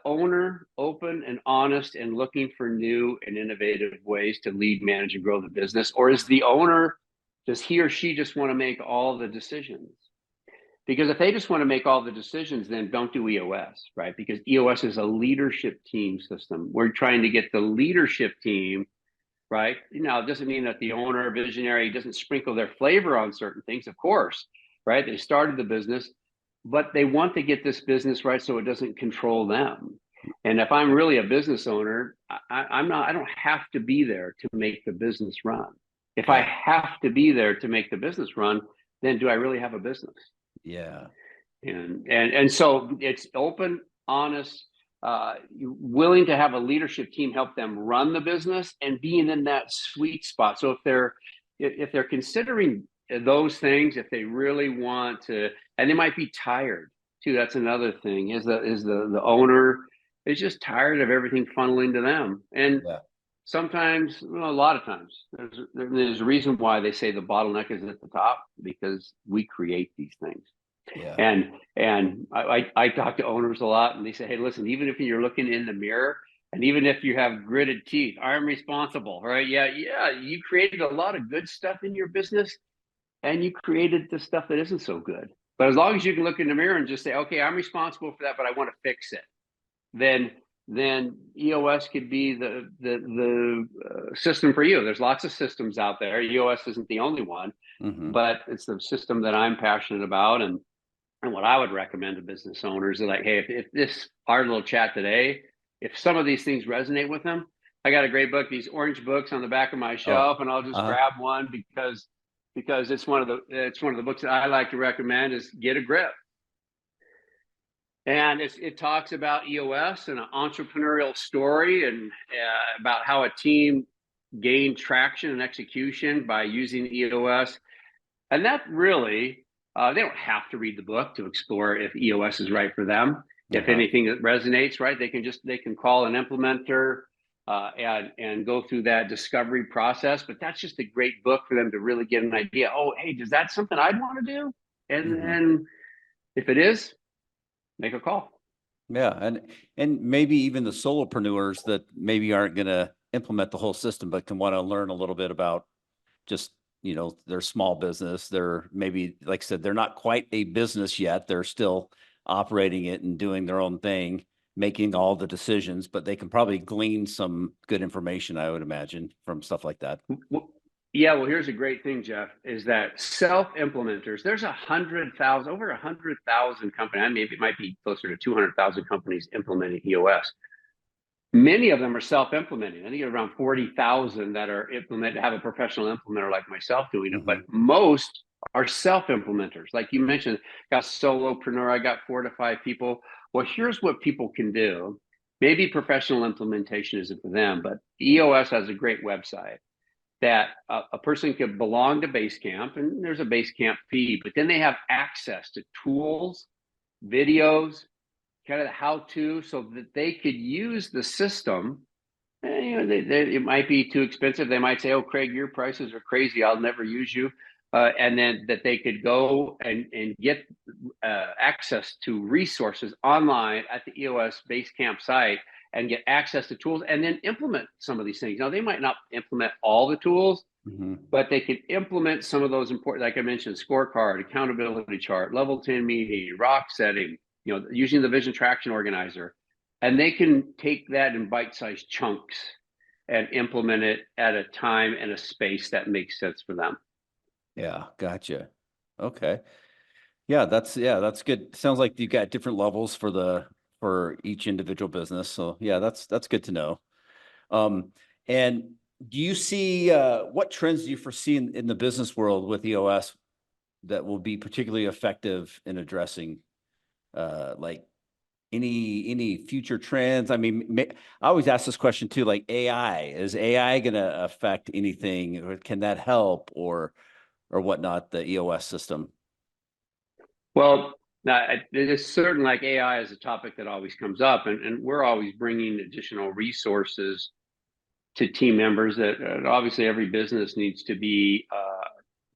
owner open and honest and looking for new and innovative ways to lead, manage, and grow the business, or is the owner, does he or she just want to make all the decisions? Because if they just want to make all the decisions, then don't do EOS, right? Because EOS is a leadership team system. We're trying to get the leadership team, right? Now, it doesn't mean that the owner, visionary, doesn't sprinkle their flavor on certain things, of course, right? They started the business, but they want to get this business right so it doesn't control them. And if I'm really a business owner, I don't have to be there to make the business run. If I Yeah. have to be there to make the business run, then do I really have a business? Yeah. And so it's open, honest, willing to have a leadership team help them run the business and being in that sweet spot. So if they're considering those things, if they really want to, and they might be tired too. That's another thing. Is the owner is just tired of everything funneling to them, and Yeah. sometimes, well, a lot of times, there's a reason why they say the bottleneck is at the top, because we create these things. Yeah. And I talk to owners a lot, and they say, hey, listen, even if you're looking in the mirror, and even if you have gritted teeth, I'm responsible, right? Yeah, you created a lot of good stuff in your business, and you created the stuff that isn't so good. But as long as you can look in the mirror and just say, okay, I'm responsible for that, but I want to fix it, then EOS could be the system for you. There's lots of systems out there. EOS isn't the only one, Mm-hmm. but it's the system that I'm passionate about. And what I would recommend to business owners is like, hey, if this our little chat today, if some of these things resonate with them, I got a great book, these orange books on the back of my Oh. shelf, and I'll just Uh-huh. grab one because it's one of the books that I like to recommend is Get a Grip. And it talks about EOS and an entrepreneurial story, and about how a team gained traction and execution by using EOS. And that really, they don't have to read the book to explore if EOS is right for them. If Uh-huh. anything that resonates, right, they can call an implementer, and go through that discovery process. But that's just a great book for them to really get an idea. Oh, hey, is that something I'd want to do? And Mm-hmm. then if it is, make a call. Yeah. And maybe even the solopreneurs that maybe aren't going to implement the whole system, but can want to learn a little bit about just, their small business. They're maybe, like I said, they're not quite a business yet. They're still operating it and doing their own thing, making all the decisions, but they can probably glean some good information, I would imagine, from stuff like that. Well, yeah, well, here's a great thing, Jeff, is that self-implementers, there's 100,000, over 100,000 companies. I mean, it might be closer to 200,000 companies implementing EOS. Many of them are self-implementing. I think around 40,000 that are implemented, have a professional implementer like myself doing it, but Mm-hmm. most are self-implementers. Like you mentioned, got solopreneur, I got 4 to 5 people. Well, here's what people can do. Maybe professional implementation isn't for them, but EOS has a great website that a person could belong to Basecamp, and there's a Basecamp fee, but then they have access to tools, videos, kind of the how-to, so that they could use the system. And, it might be too expensive. They might say, "Oh, Craig, your prices are crazy. I'll never use you." And then that they could go and get access to resources online at the EOS Basecamp site and get access to tools and then implement some of these things. Now, they might not implement all the tools, Hmm. but they can implement some of those important, like I mentioned, scorecard, accountability chart, level 10 meeting, rock setting, using the vision traction organizer. And they can take that in bite-sized chunks and implement it at a time and a space that makes sense for them. Yeah, gotcha. Okay. Yeah, that's good. Sounds like you got different levels for each individual business. So yeah, that's good to know. And do you see what trends do you foresee in the business world with EOS that will be particularly effective in addressing like any future trends? I mean, I always ask this question too, like AI. Is AI going to affect anything, or can that help, or whatnot, the EOS system? Well, it is certain, like AI is a topic that always comes up, and we're always bringing additional resources to team members that obviously every business needs to be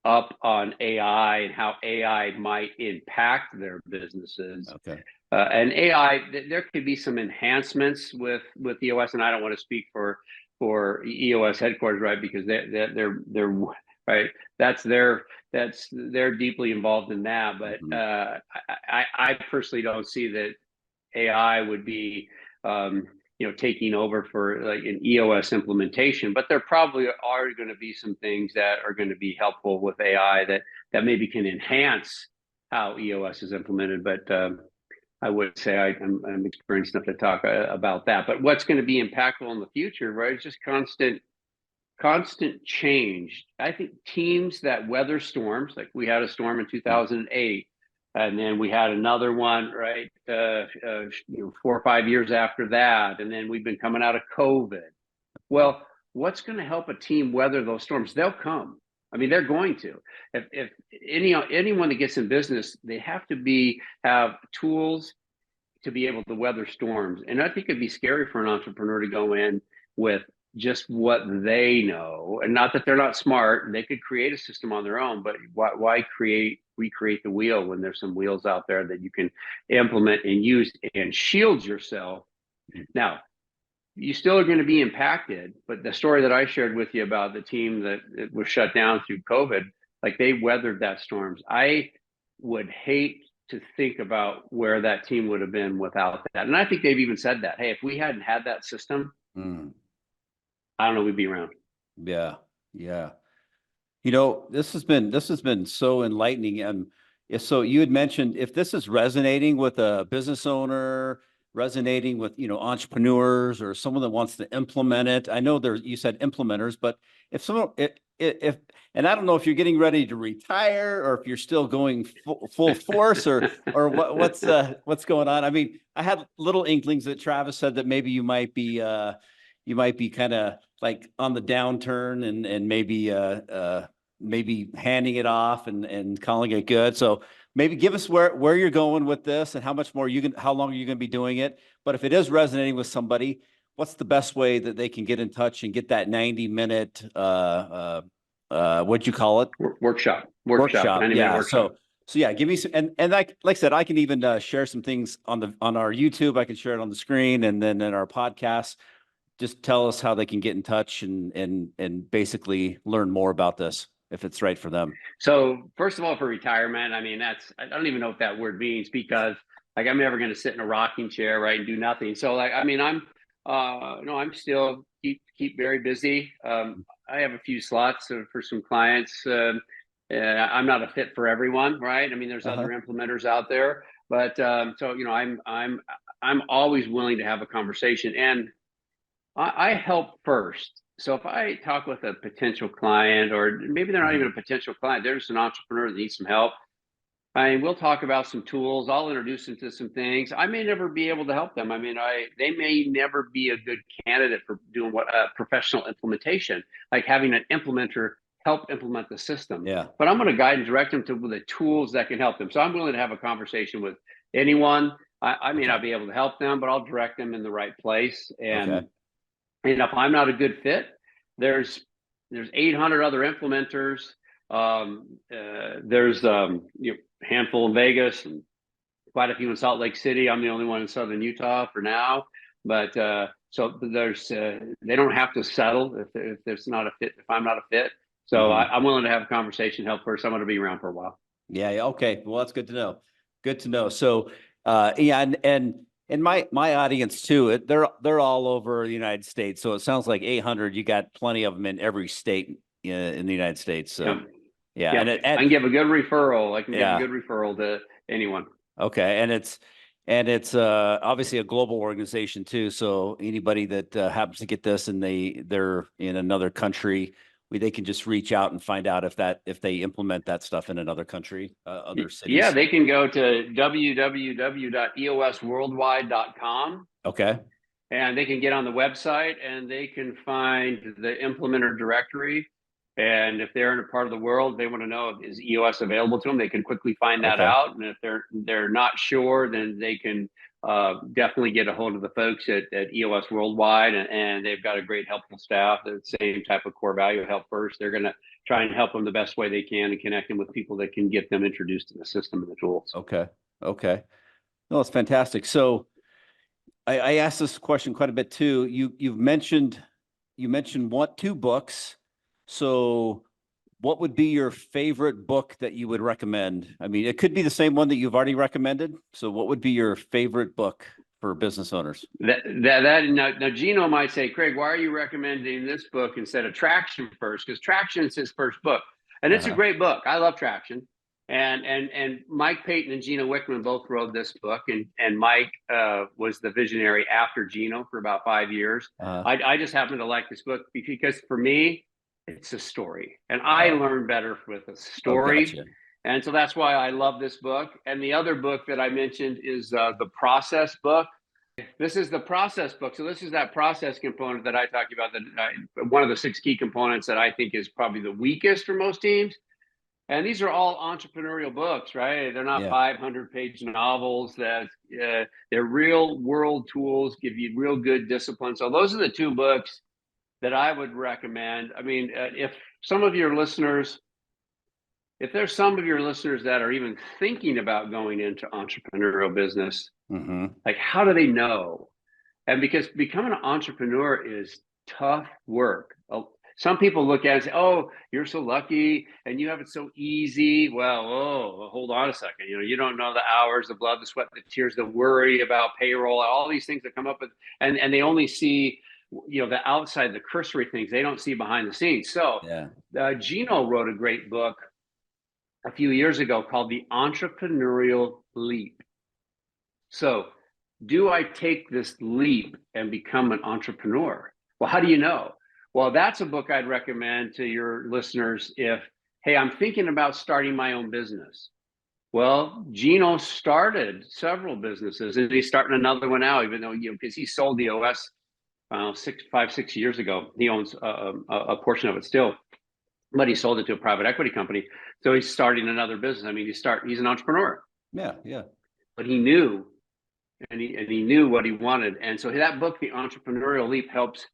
up on AI and how AI might impact their businesses. Okay. And AI, there could be some enhancements with EOS, and I don't want to speak for EOS headquarters, right? Because they're right. They're deeply involved in that. But Mhm. I personally don't see that AI would be taking over for like an EOS implementation, but there probably are going to be some things that are going to be helpful with AI that maybe can enhance how EOS is implemented. But I would say I'm experienced enough to talk about that. But what's going to be impactful in the future, right? It's just constant change. I think teams that weather storms, like we had a storm in 2008, and then we had another one, right? 4 or 5 years after that, and then we've been coming out of COVID. Well, what's going to help a team weather those storms? They'll come. I mean, they're going to. If anyone that gets in business, they have to have tools to be able to weather storms. And I think it'd be scary for an entrepreneur to go in with just what they know, and not that they're not smart. They could create a system on their own, but why recreate the wheel when there's some wheels out there that you can implement and use and shield yourself? Now, you still are going to be impacted, but the story that I shared with you about the team that was shut down through COVID, like they weathered that storms. I would hate to think about where that team would have been without that. And I think they've even said that, hey, if we hadn't had that system, Mm. I don't know, we'd be around. Yeah, yeah. This has been so enlightening. So you had mentioned if this is resonating with a business owner, resonating with entrepreneurs or someone that wants to implement it. I know you said implementers, but if someone if and I don't know if you're getting ready to retire or if you're still going full force or what's going on. I mean, I had little inklings that Travis said that maybe you might be kind of like on the downturn and maybe handing it off and calling it good. So maybe give us where you're going with this and how much more how long are you going to be doing it? But if it is resonating with somebody, what's the best way that they can get in touch and get that 90-minute what'd you call it? Workshop, Workshop. 90-minute Yeah. workshop. So yeah, give me some, and like I said, I can even share some things on our YouTube. I can share it on the screen, and then in our podcast. Just tell us how they can get in touch and basically learn more about this if it's right for them. So first of all, for retirement, I mean, I don't even know what that word means, because like I'm never going to sit in a rocking chair, right, and do nothing. So like, I mean, I'm still keep very busy. I have a few slots for some clients. I'm not a fit for everyone, right? I mean, there's Uh-huh. other implementers out there, but so I'm always willing to have a conversation, and I help first. So if I talk with a potential client, or maybe they're not even Mhm. a potential client, they're just an entrepreneur that needs some help. I mean, we'll talk about some tools. I'll introduce them to some things. I may never be able to help them. I mean, they may never be a good candidate for doing what a professional implementation, like having an implementer help implement the system. Yeah. But I'm going to guide and direct them to the tools that can help them. So I'm willing to have a conversation with anyone. I may Okay. not be able to help them, but I'll direct them in the right place. Okay. And if I'm not a good fit, there's 800 other implementers. There's handful in Vegas and quite a few in Salt Lake City. I'm the only one in Southern Utah for now, but so there's they don't have to settle if there's not a fit. If I'm not a fit, So I'm willing to have a conversation, help for someone to be around for a while. Yeah. Okay. Well, that's good to know. Good to know. So, yeah, and my audience too, they're all over the United States. So it sounds like 800. You got plenty of them in every state in the United States. So Yeah. yeah, Yeah. I can give a good referral. I can give a good referral to anyone. Okay, and it's obviously a global organization too. So anybody that happens to get this and they're in another country, they can just reach out and find out if they implement that stuff in another country, other cities. Yeah, they can go to www.eosworldwide.com. Okay. And they can get on the website and they can find the implementer directory. And if they're in a part of the world, they want to know, is EOS available to them? They can quickly find that out. And if they're not sure, then they can definitely get a hold of the folks at EOS Worldwide, and they've got a great helpful staff. The same type of core value, help first. They're going to try and help them the best way they can and connect them with people that can get them introduced to the system and the tools. Okay. Okay. No, it's fantastic. So I asked this question quite a bit too. You mentioned two books. So what would be your favorite book that you would recommend? I mean, it could be the same one that you've already recommended. So what would be your favorite book for business owners? Now Gino might say, Craig, why are you recommending this book instead of Traction first? Because Traction is his first book. And it's a great book. I love Traction. And Mike Payton and Gino Wickman both wrote this book, and Mike was the visionary after Gino for about 5 years. I just happen to like this book because for me, it's a story, and I learn better with a story. Gotcha. And so that's why I love this book. And the other book that I mentioned is the process book. This is the process book. So this is that process component that I talked about, one of the 6 key components that I think is probably the weakest for most teams. And these are all entrepreneurial books, right? They're not 500-page novels. They're real world tools, give you real good discipline. So those are the 2 books that I would recommend. I mean, if there's some of your listeners that are even thinking about going into entrepreneurial business, like how do they know? And because becoming an entrepreneur is tough work. Some people look at it and say, oh, you're so lucky and you have it so easy. Well, hold on a second. You don't know the hours, the blood, the sweat, the tears, the worry about payroll, all these things that come up with, and they only see, the outside, the cursory things. They don't see behind the scenes. So Gino wrote a great book a few years ago called The Entrepreneurial Leap. So do I take this leap and become an entrepreneur? Well, how do you know? Well, that's a book I'd recommend to your listeners if, hey, I'm thinking about starting my own business. Well, Gino started several businesses and he's starting another one now, even though, because he sold the EOS 6 years ago. He owns a portion of it still, but he sold it to a private equity company. So he's starting another business. I mean, he's an entrepreneur. Yeah. But he knew, and he knew what he wanted. And so that book, The Entrepreneurial Leap, helps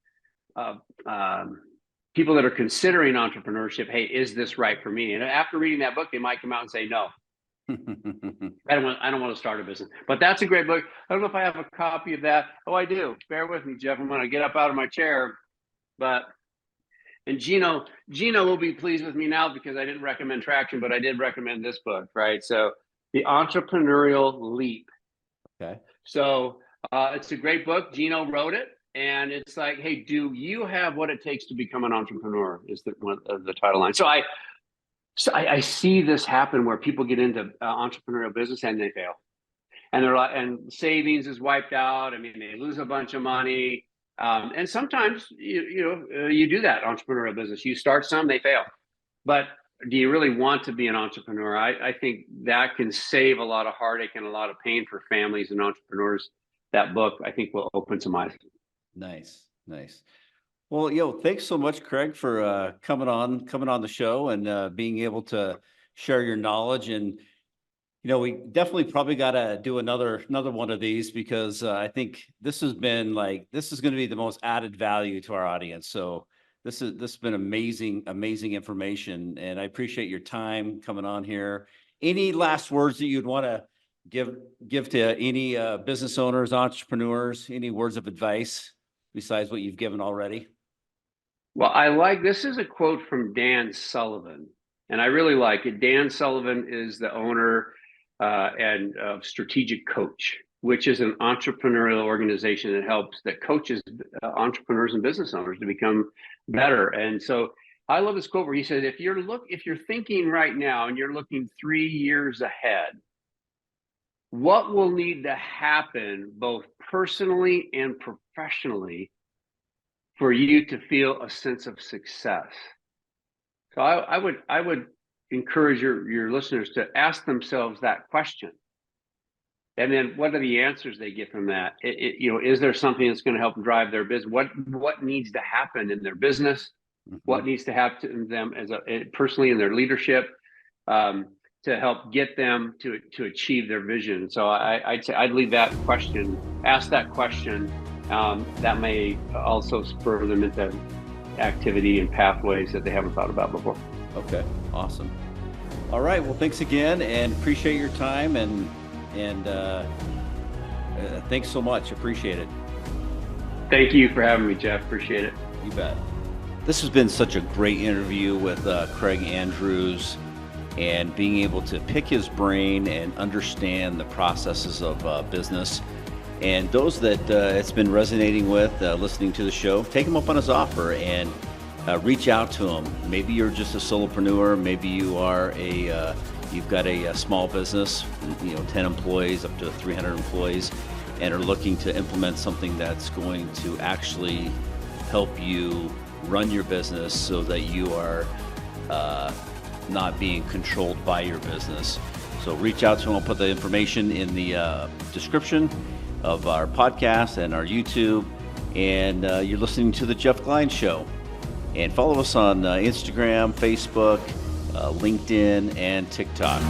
people that are considering entrepreneurship. Hey, is this right for me? And after reading that book, they might come out and say, no, I don't want to start a business. But that's a great book. I don't know if I have a copy of that. Oh, I do. Bear with me, Jeff. I'm going to get up out of my chair. And Gino will be pleased with me now because I didn't recommend Traction, but I did recommend this book, right? So The Entrepreneurial Leap. Okay. So it's a great book. Gino wrote it. And it's like, hey, do you have what it takes to become an entrepreneur? Is the title line. So I see this happen where people get into entrepreneurial business and they fail, and they're like, and savings is wiped out. I mean, they lose a bunch of money, and sometimes you do that entrepreneurial business. You start some, they fail, but do you really want to be an entrepreneur? I think that can save a lot of heartache and a lot of pain for families and entrepreneurs. That book, I think, will open some eyes. Nice. Well, thanks so much, Craig, for coming on the show and being able to share your knowledge. And we definitely probably got to do another one of these because I think this is going to be the most added value to our audience. So this has been amazing information, and I appreciate your time coming on here. Any last words that you'd want to give to any business owners, entrepreneurs? Any words of advice besides what you've given already? Well, this is a quote from Dan Sullivan, and I really like it. Dan Sullivan is the owner and Strategic Coach, which is an entrepreneurial organization that coaches entrepreneurs and business owners to become better. And so I love this quote where he says, if you're thinking right now and you're looking 3 years ahead, what will need to happen both personally and professionally for you to feel a sense of success? So I would encourage your listeners to ask themselves that question. And then what are the answers they get from that? Is there something that's going to help drive their business? What needs to happen in their business? Mm-hmm. What needs to happen to them personally in their leadership to help get them to achieve their vision? So I'd leave that question, ask that question. That may also spur them into activity and pathways that they haven't thought about before. Okay, awesome. All right, well, thanks again, and appreciate your time, and thanks so much. Appreciate it. Thank you for having me, Jeff. Appreciate it. You bet. This has been such a great interview with Craig Andrews, and being able to pick his brain and understand the processes of business. And those that it's been resonating with, listening to the show, take him up on his offer and reach out to him. Maybe you're just a solopreneur. Maybe you are you've got a small business, 10 employees up to 300 employees, and are looking to implement something that's going to actually help you run your business so that you are not being controlled by your business. So reach out to him. I'll put the information in the description of our podcast and our YouTube, and you're listening to the Jeff Glein Show. And follow us on Instagram, Facebook, LinkedIn, and TikTok.